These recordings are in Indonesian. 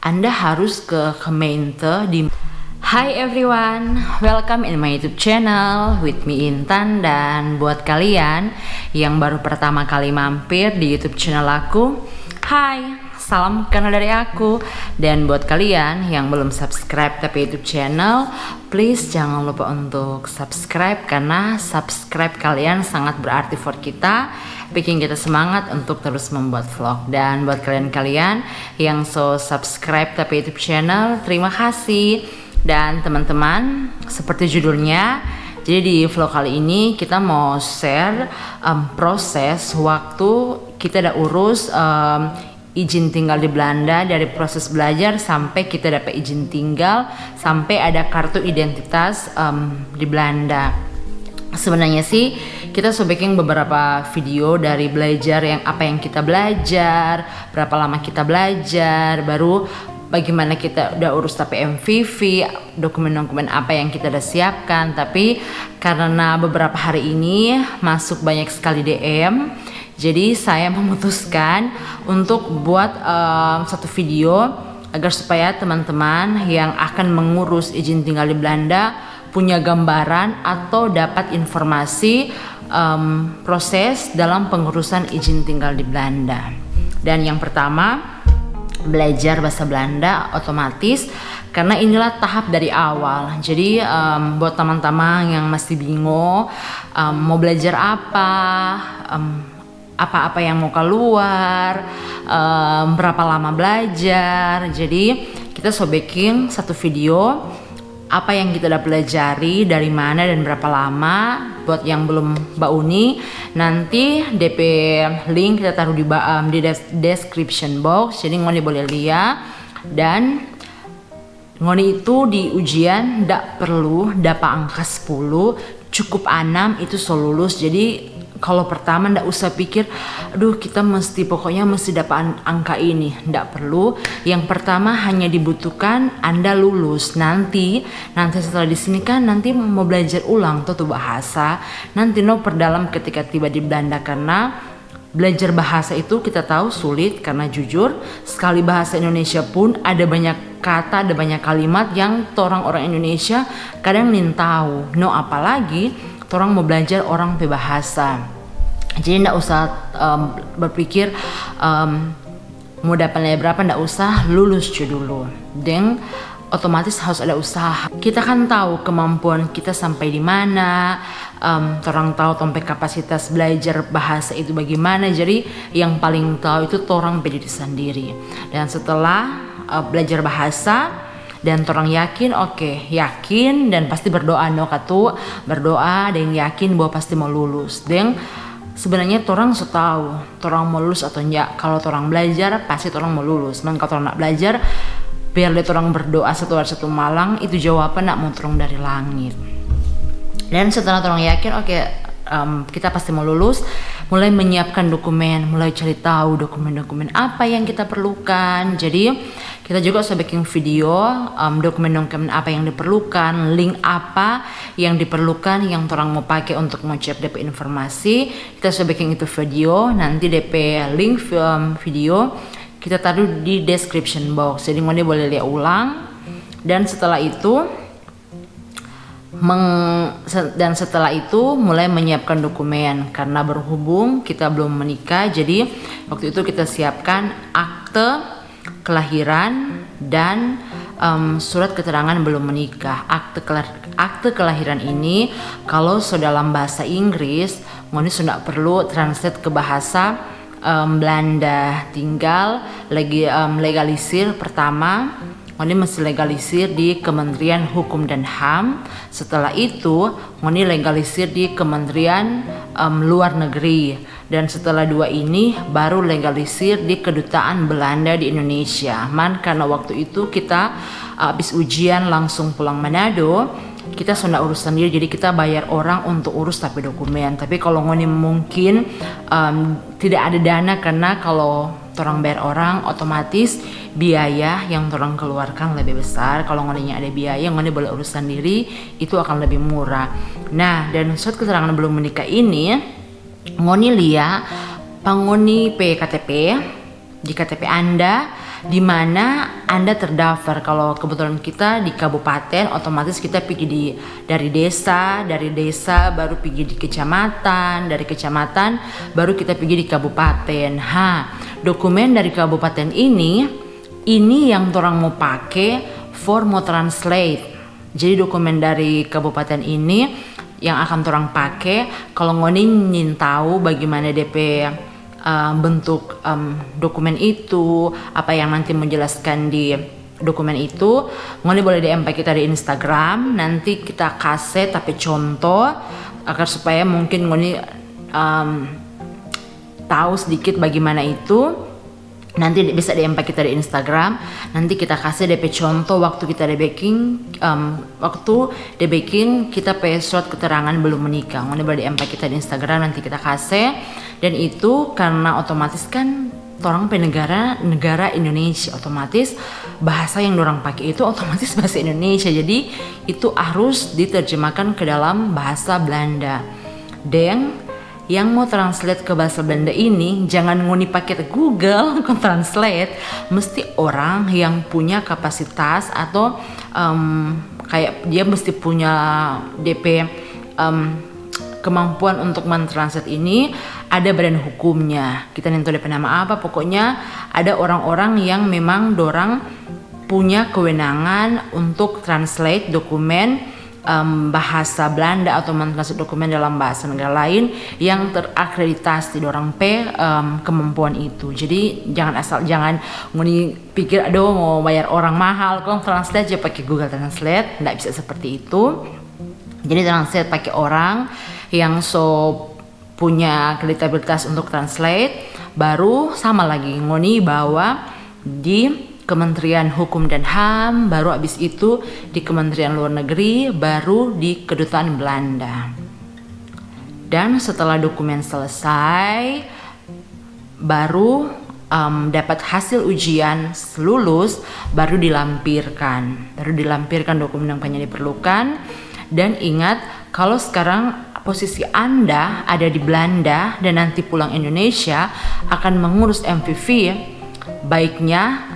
Anda harus ke Gemeente di. Hi everyone, welcome in my YouTube channel with me Intan. Dan buat kalian yang baru pertama kali mampir di YouTube channel aku, hai, salam kenal dari aku. Dan buat kalian yang belum subscribe tapi YouTube channel, please jangan lupa untuk subscribe, karena subscribe kalian sangat berarti for kita, bikin kita semangat untuk terus membuat vlog. Dan buat kalian-kalian yang subscribe tapi YouTube channel, terima kasih. Dan teman-teman, seperti judulnya, jadi di vlog kali ini kita mau share proses waktu kita udah urus izin tinggal di Belanda, dari proses belajar sampai kita dapat izin tinggal, sampai ada kartu identitas di Belanda. Sebenarnya sih kita bikin beberapa video dari belajar, yang apa yang kita belajar, berapa lama kita belajar, baru bagaimana kita udah urus tapi MVV, dokumen-dokumen apa yang kita udah siapkan. Tapi karena beberapa hari ini masuk banyak sekali DM, jadi saya memutuskan untuk buat satu video agar supaya teman-teman yang akan mengurus izin tinggal di Belanda punya gambaran atau dapat informasi proses dalam pengurusan izin tinggal di Belanda. Dan yang pertama, belajar bahasa Belanda otomatis, karena inilah tahap dari awal. Jadi buat teman-teman yang masih bingung mau belajar apa yang mau keluar, berapa lama belajar, jadi kita bikin satu video apa yang kita udah pelajari, dari mana dan berapa lama. Buat yang belum Uni, nanti DP link kita taruh di description box, jadi ngoni boleh lihat. Dan ngoni itu di ujian ndak perlu dapat angka 10, cukup 6 itu lulus. Jadi kalau pertama ndak usah pikir, aduh kita pokoknya mesti dapat angka ini, ndak perlu. Yang pertama hanya dibutuhkan Anda lulus. Nanti setelah di sini kan nanti mau belajar ulang tuh bahasa, nanti perdalam ketika tiba di Belanda. Karena belajar bahasa itu kita tahu sulit, karena jujur sekali bahasa Indonesia pun ada banyak kata, ada banyak kalimat yang orang Indonesia kadang tahu. Apalagi orang mau belajar orang bahasa. Jadi ndak usah berpikir mau dapat nilai berapa, ndak usah, lulus dulu. Dan otomatis harus ada usaha. Kita kan tahu kemampuan kita sampai di mana, orang tahu sampai kapasitas belajar bahasa itu bagaimana. Jadi yang paling tahu itu orang diri sendiri. Dan setelah belajar bahasa dan orang yakin, yakin dan pasti berdoa, berdoa dan yakin bahwa pasti mau lulus. Dan sebenarnya orang tahu orang mau lulus atau enggak. Kalau orang belajar pasti orang mau lulus. Dan kalau orang nak belajar, biar lihat orang berdoa satu hari satu malam, itu jawaban nak mau turun dari langit. Dan setelah orang yakin kita pasti mau lulus, mulai menyiapkan dokumen, mulai cari tahu dokumen-dokumen apa yang kita perlukan. Jadi kita juga bikin video dokumen-dokumen apa yang diperlukan, link apa yang diperlukan, yang orang mau pakai untuk mau cek DP informasi. Kita bikin itu video, nanti DP link video kita taruh di description box, jadi ngoni boleh lihat ulang. Dan setelah itu mulai menyiapkan dokumen, karena berhubung kita belum menikah. Jadi waktu itu kita siapkan akte kelahiran dan surat keterangan belum menikah. Akte kelahiran ini kalau dalam bahasa Inggris, ngoni sudah perlu translate ke bahasa Belanda. Tinggal legalisir. Pertama ngoni mesti legalisir di Kementerian Hukum dan HAM. Setelah itu ngoni legalisir di Kementerian Luar Negeri. Dan setelah dua ini baru legalisir di Kedutaan Belanda di Indonesia. Karena waktu itu kita habis ujian langsung pulang Manado, kita sudah urus sendiri, jadi kita bayar orang untuk urus tapi dokumen. Tapi kalau ngoni mungkin tidak ada dana, karena kalau orang bayar orang otomatis biaya yang orang keluarkan lebih besar. Kalau ngoninya ada biaya, ngoni boleh urus sendiri, itu akan lebih murah. Nah, dan surat keterangan belum menikah ini ngoni lihat pangoni KTP di KTP Anda di mana Anda terdaftar. Kalau kebetulan kita di kabupaten, otomatis kita pergi dari desa baru pergi di kecamatan, dari kecamatan baru kita pergi di kabupaten. Dokumen dari kabupaten ini yang orang mau pakai for mau translate. Jadi dokumen dari kabupaten ini yang akan orang pakai kalau ngoni ingin tahu bagaimana DP bentuk dokumen itu, apa yang nanti menjelaskan di dokumen itu. Ngoni boleh DM kita di Instagram, nanti kita kasih tapi contoh agar supaya mungkin ngoni tahu sedikit bagaimana itu. Nanti bisa DM kita di Instagram, nanti kita kasih DP contoh waktu kita debaking, kita surat keterangan belum menikah. Ngoni boleh DM kita di Instagram, nanti kita kasih. Dan itu karena otomatis kan orang negara Indonesia, otomatis bahasa yang orang pakai itu otomatis bahasa Indonesia, jadi itu harus diterjemahkan ke dalam bahasa Belanda. Dan yang mau translate ke bahasa Belanda ini jangan ngoni pakai Google translate, mesti orang yang punya kapasitas atau kayak dia mesti punya DP kemampuan untuk mentranslate ini, ada badan hukumnya. Kita nentu DP nama apa, pokoknya ada orang-orang yang memang dorang punya kewenangan untuk translate dokumen bahasa Belanda atau mentranslate dokumen dalam bahasa negara lain yang terakreditasi dorang kemampuan itu. Jadi jangan ngoni pikir aduh mau bayar orang mahal kok translate aja pakai Google Translate, nggak bisa seperti itu. Jadi translate pakai orang yang punya kredibilitas untuk translate, baru sama lagi ngoni bawa di Kementerian Hukum dan HAM, baru habis itu di Kementerian Luar Negeri, baru di Kedutaan Belanda. Dan setelah dokumen selesai, baru dapat hasil ujian lulus, baru dilampirkan dokumen yang banyak diperlukan. Dan ingat, kalau sekarang posisi Anda ada di Belanda dan nanti pulang Indonesia akan mengurus MVV, baiknya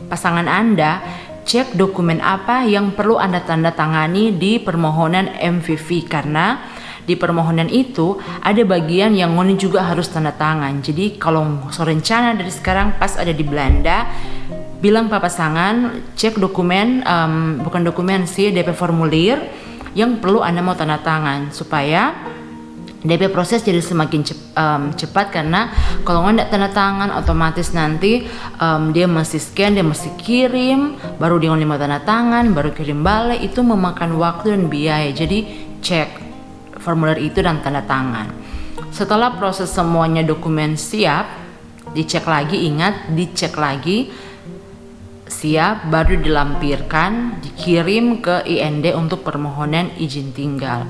pasangan Anda cek dokumen apa yang perlu Anda tanda tangani di permohonan MVV, karena di permohonan itu ada bagian yang ngoni juga harus tanda tangan. Jadi kalau rencana dari sekarang pas ada di Belanda, bilang pak pasangan cek dokumen, bukan dokumen sih, DP formulir yang perlu Anda mau tanda tangan supaya DP proses jadi semakin cepat. Karena kalau nggak tanda tangan otomatis nanti dia mesti scan, dia mesti kirim, baru dia mau tanda tangan, baru kirim balik, itu memakan waktu dan biaya. Jadi cek formulir itu dan tanda tangan. Setelah proses semuanya dokumen siap, dicek lagi, ingat dicek lagi siap, baru dilampirkan, dikirim ke IND untuk permohonan izin tinggal.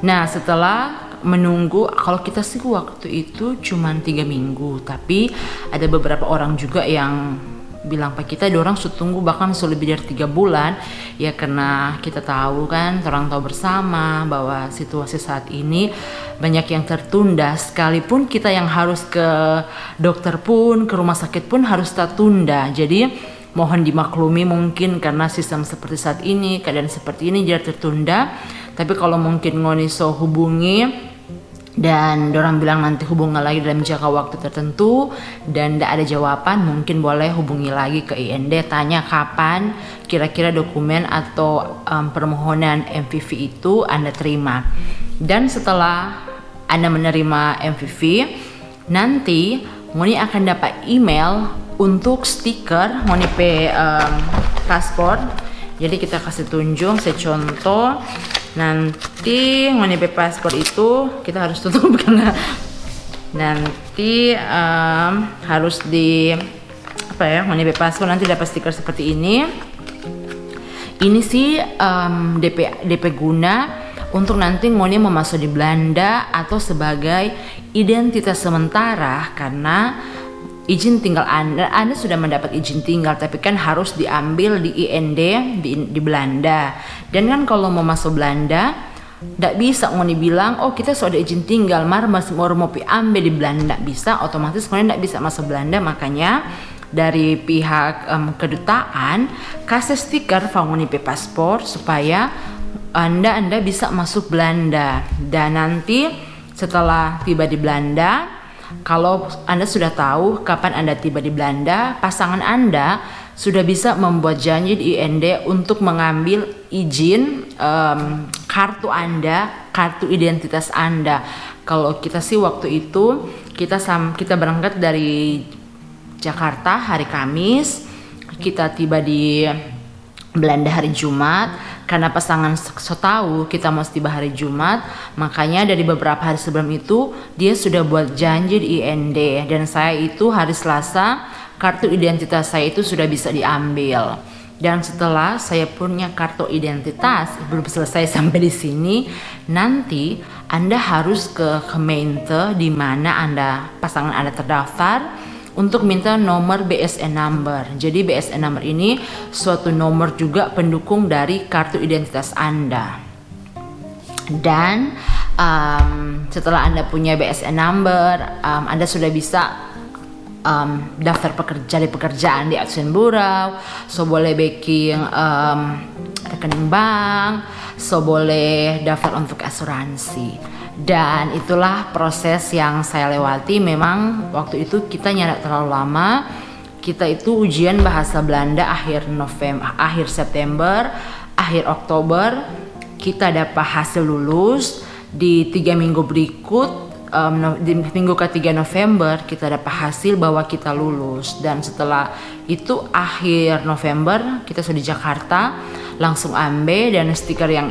Nah setelah menunggu, kalau kita sih waktu itu cuma 3 minggu, tapi ada beberapa orang juga yang bilang pak kita dorang tunggu bahkan lebih dari 3 bulan ya, karena kita tahu kan, orang tahu bersama bahwa situasi saat ini banyak yang tertunda. Sekalipun kita yang harus ke dokter pun, ke rumah sakit pun harus tertunda. Jadi mohon dimaklumi mungkin karena sistem seperti saat ini, keadaan seperti ini jadi tertunda. Tapi kalau mungkin ngoni hubungi dan dorang bilang nanti hubungi lagi dalam jangka waktu tertentu dan tidak ada jawaban, mungkin boleh hubungi lagi ke IND, tanya kapan kira-kira dokumen atau permohonan MVV itu Anda terima. Dan setelah Anda menerima MVV, nanti ngoni akan dapat email untuk stiker ngoni paspor. Jadi kita kasih tunjuk, saya contoh. Nanti ngoni paspor itu kita harus tutup karena nanti harus di ngoni paspor nanti dapat stiker seperti ini. Ini sih DP guna untuk nanti ngoni mau masuk di Belanda atau sebagai identitas sementara, karena izin tinggal Anda sudah mendapat izin tinggal, tapi kan harus diambil di IND di Belanda. Dan kan kalau mau masuk Belanda, tidak bisa ngoni bilang, oh kita sudah izin tinggal, mau ambil di Belanda, bisa, otomatis ngoni tidak bisa masuk Belanda. Makanya dari pihak kedutaan kasih stiker Fangunipe paspor supaya anda bisa masuk Belanda. Dan nanti setelah tiba di Belanda, kalau Anda sudah tahu kapan Anda tiba di Belanda, pasangan Anda sudah bisa membuat janji di IND untuk mengambil izin kartu Anda, kartu identitas Anda. Kalau kita sih waktu itu kita berangkat dari Jakarta hari Kamis, kita tiba di Belanda hari Jumat. Karena pasangan tahu kita mau tiba hari Jumat, makanya dari beberapa hari sebelum itu dia sudah buat janji di IND, dan saya itu hari Selasa kartu identitas saya itu sudah bisa diambil. Dan setelah saya punya kartu identitas, belum selesai sampai di sini, nanti Anda harus ke Gemeente di mana pasangan Anda terdaftar untuk minta nomor BSN number. Jadi BSN number ini suatu nomor juga pendukung dari kartu identitas Anda. Dan setelah Anda punya BSN number, Anda sudah bisa daftar pekerjaan di Uitzendbureau, so boleh booking rekening bank, so boleh daftar untuk asuransi. Dan itulah proses yang saya lewati. Memang waktu itu kita nggak terlalu lama. Kita itu ujian bahasa Belanda akhir September, akhir Oktober kita dapat hasil lulus. Di 3 minggu berikut, di minggu ke-3 November kita dapat hasil bahwa kita lulus. Dan setelah itu akhir November kita sudah di Jakarta, langsung ambil. Dan stiker yang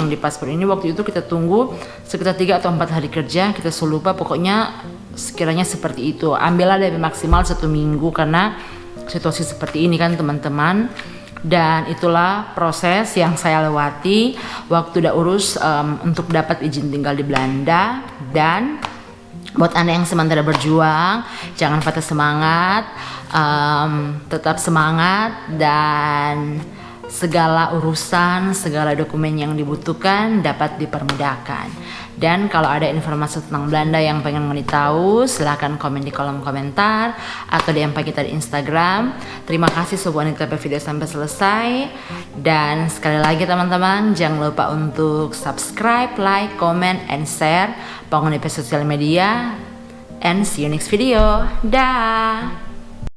di paspor ini waktu itu kita tunggu sekitar 3 atau 4 hari kerja, kita lupa, pokoknya sekiranya seperti itu. Ambillah dari maksimal 1 minggu karena situasi seperti ini kan teman-teman. Dan itulah proses yang saya lewati waktu udah urus untuk dapat izin tinggal di Belanda. Dan buat Anda yang sementara berjuang, jangan patah semangat, tetap semangat, dan segala urusan, segala dokumen yang dibutuhkan dapat dipermudahkan. Dan kalau ada informasi tentang Belanda yang pengen tahu, silahkan komen di kolom komentar atau DM kita di Instagram. Terima kasih sudah nonton video sampai selesai. Dan sekali lagi teman-teman, jangan lupa untuk subscribe, like, comment, and share Fangunipe sosial media. And see you next video. Dah.